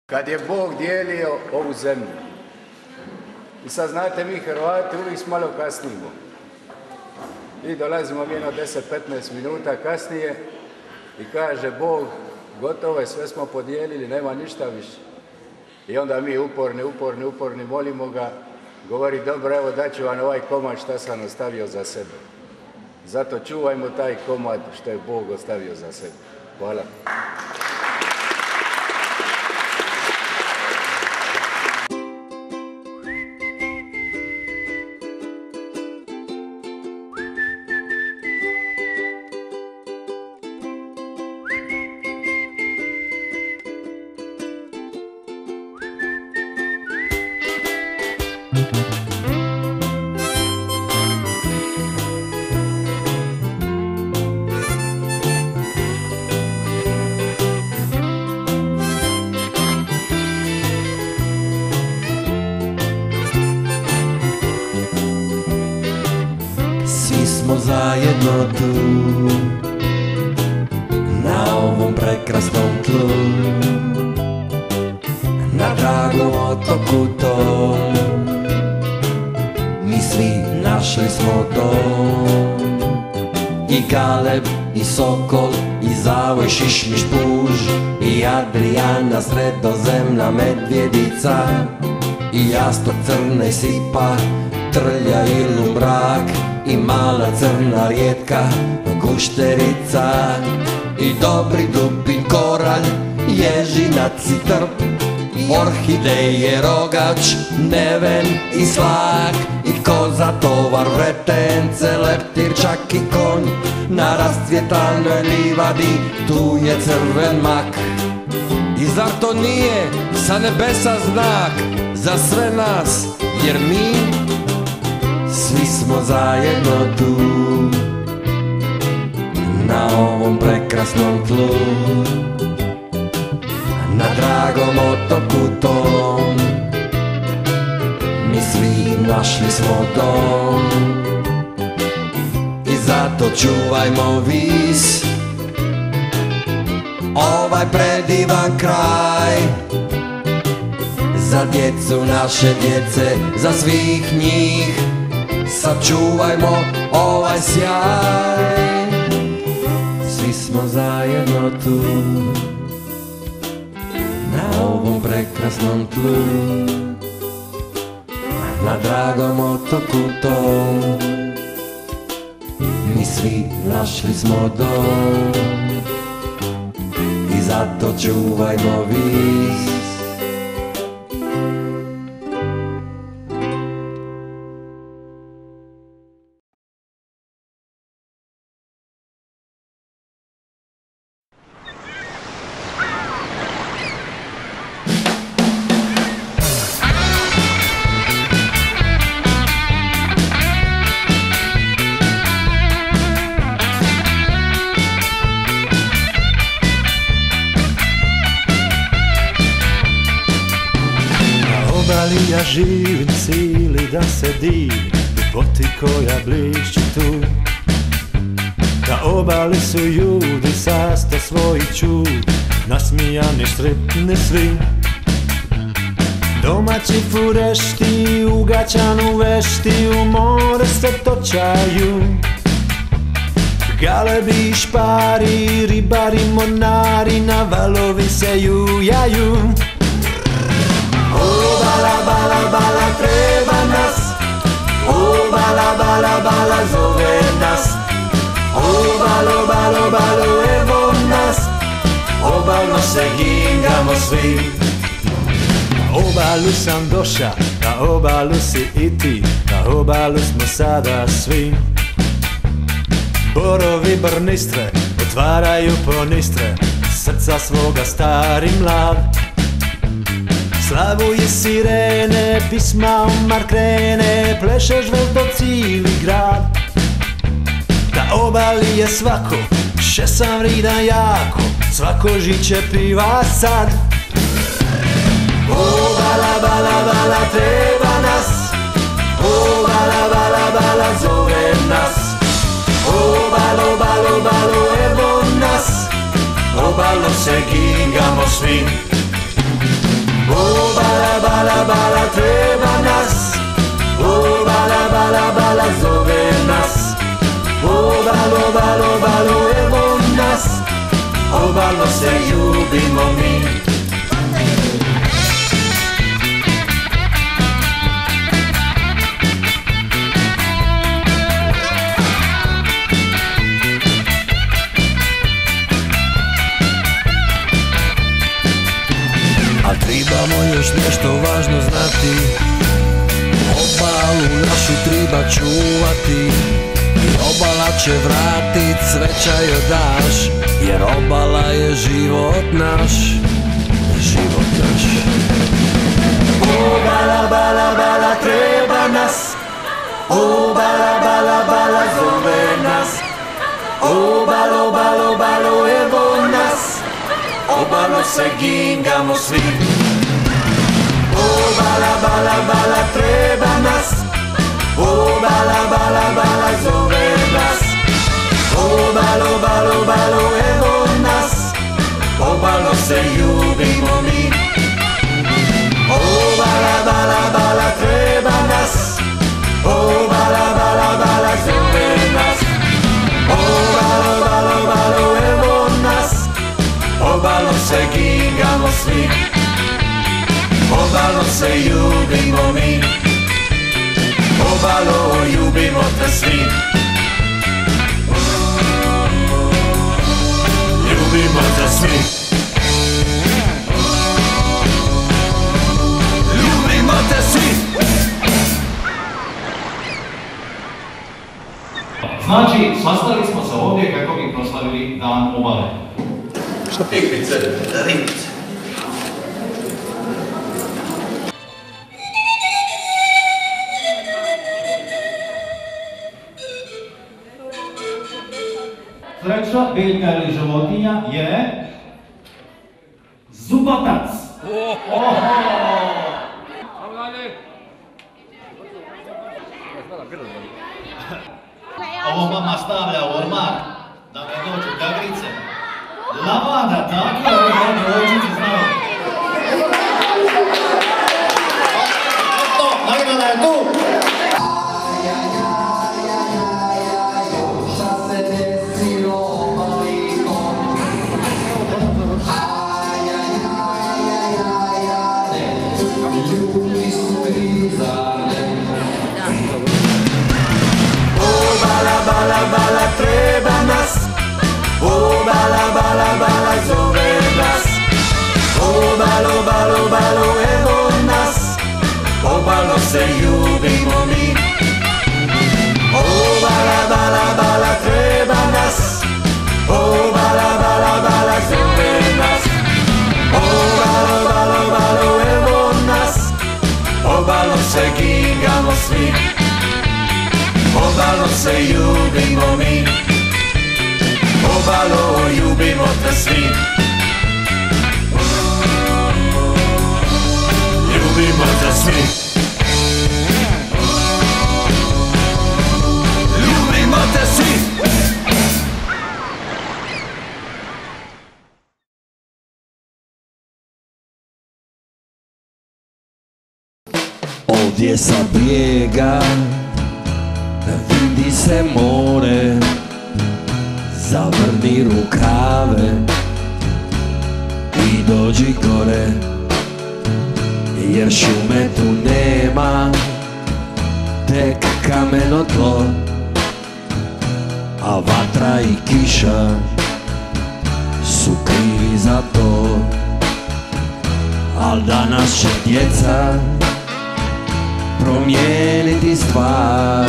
Kad je Bog dijelio ovu zemlju. I sad znate, mi Hrvati uvijek malo kasnimo. I dolazimo mi jedno 10-15 minuta kasnije i kaže Bog, gotovo je, sve smo podijelili, nema ništa više. I onda mi uporni molimo ga, govori dobro, evo daću vam ovaj komad šta sam ostavio za sebe. Zato čuvajmo taj komad što je Bog ostavio za sebe. Hvala. Smo zajedno tu, na ovom prekrasnom tlu, na dragom otoku tom. Mi svi našli smo dom, i Galeb, i Sokol, i Zavoj, Šišmiš, Puž, i Adrijana, Sredozemna medvjedica, i Jastok, Crne, Sipa, Trlja i Lubrak, i mala crna rijetka gušterica, i dobri dubin koralj, ježinac i trp, orhideje, rogač, neven i slak, i koza, tovar, vretence, leptir, čak i konj. Na rascvjetanoj livadi tu je crven mak. I zar to nije sa nebesa znak za sve nas, jer mi svi smo zajedno tu, na ovom prekrasnom tlu, na dragom otoku tom. Mi svi našli smo dom, i zato čuvajmo vis ovaj predivan kraj, za djecu naše djece, za svih njih. Sačuvajmo ovaj sjaj, svi smo zajedno tu, na ovom prekrasnom tlu, na dragom otoku tom. Mi svi našli smo dom, i zato čuvajmo vis. Ja živim sili da se divim ljepoti koja blišći tu. Na obali su ljudi sasta svojih čud, nasmijani, sretni svi. Domaći furešti, ugaćanu vešti, u more se točaju. Galebi, špari, ribari, monari, na valovi se jujaju. O bala, bala, bala, treba nas. O bala, bala, bala, zove nas. O balo, balo, balo, evo nas. Obalno se gingamo svi. Na obalu sam doša, na obalu si i ti, na obalu smo sada svi. Borovi brnistre, otvaraju ponistre, srca svoga stari mlad. Slavuje sirene, pisma Omar krene, pleše žvelto cijeli grad. Na obali je svako, šesam vrida jako, svako žiće piva sad. O bala, bala, bala, treba nas. O bala, bala, bala, zove nas. O balo, balo, balo, evo nas. Obalno se gingamo svi. O bala, bala, bala, treba nas. O bala, bala, bala, zove nas. O balo, balo, balo, evo nas. Obalno se ljubimo mi. A tribamo još nešto važno znati, obalu našu triba čuvati. I obala će vratit sreća joj daš, jer obala je život naš, život naš. O bala, bala, bala, treba nas. O bala, bala, bala, zove nas. O balo, balo, balo, evo nas. Obalno se gingamo svi. O bala, bala, bala, treba nas. O bala, bala, bala, zove nas. O balo, balo, balo, evo nas. Obalno se ljubimo mi. O bala, bala, bala, treba nas. O bala, bala, bala, zove nas. O balo, balo, balo, evo nas. Obalno se gingamo svi. Obalno se ljubimo mi. Obalo, ljubimo te svi. Ljubimo te svi. Ljubimo te svi. Znači, sastali smo se ovdje kako bi proslavili Dan obale. Piknice, rinice. Treća biljka ili životinja je zubotac. Ovo mama stavlja u ormar da ne dođu gagrice. Lavanda, tako je, ovo očice znao. Eto, nagrada je tu. Bala, bala, treba nas. O bala, bala, bala, zove nas. O balo, balo, balo, evo nas. Obalno se ljubimo mi. O bala, bala, bala, treba nas. O bala, bala, bala, zove nas. O balo, balo, balo, evo nas. Obalno se gingamo svi. Obalno se ljubimo mi. Obalo, ljubimo te svi. Ljubimo te svi. Ljubimo te svi. Ovdje sa brijega vidi se more, zavrni rukave i dođi gore, jer šume tu nema, tek kameno tlo, a vatra i kiša su krivi za to. Al danas će djeca promijeniti stvar,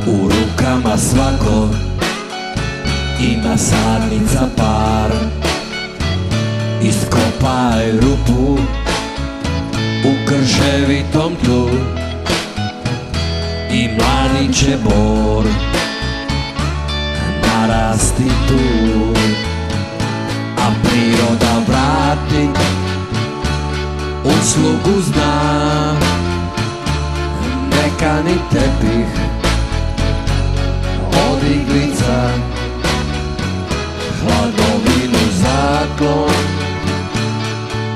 u rukama svako ima sadnica par. Iskopaj rupu u krševitom tlu i mladi će bor narasti tu, a priroda vrati uslugu zna. Mekani tepih od iglica, hladovinu zaklon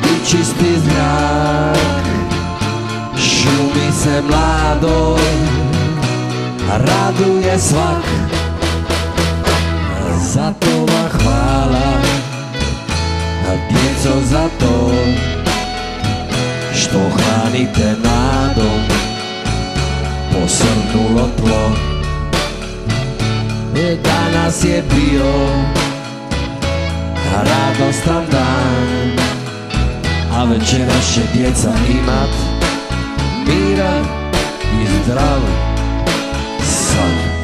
i čist čisti zrak, šumi se mlado, raduje svak. Zato vam hvala, djeco, za to što hranite nadom posrnulo tlo. Danas je bio radostan dan, a večeras će djeca imat miran i zdrav san.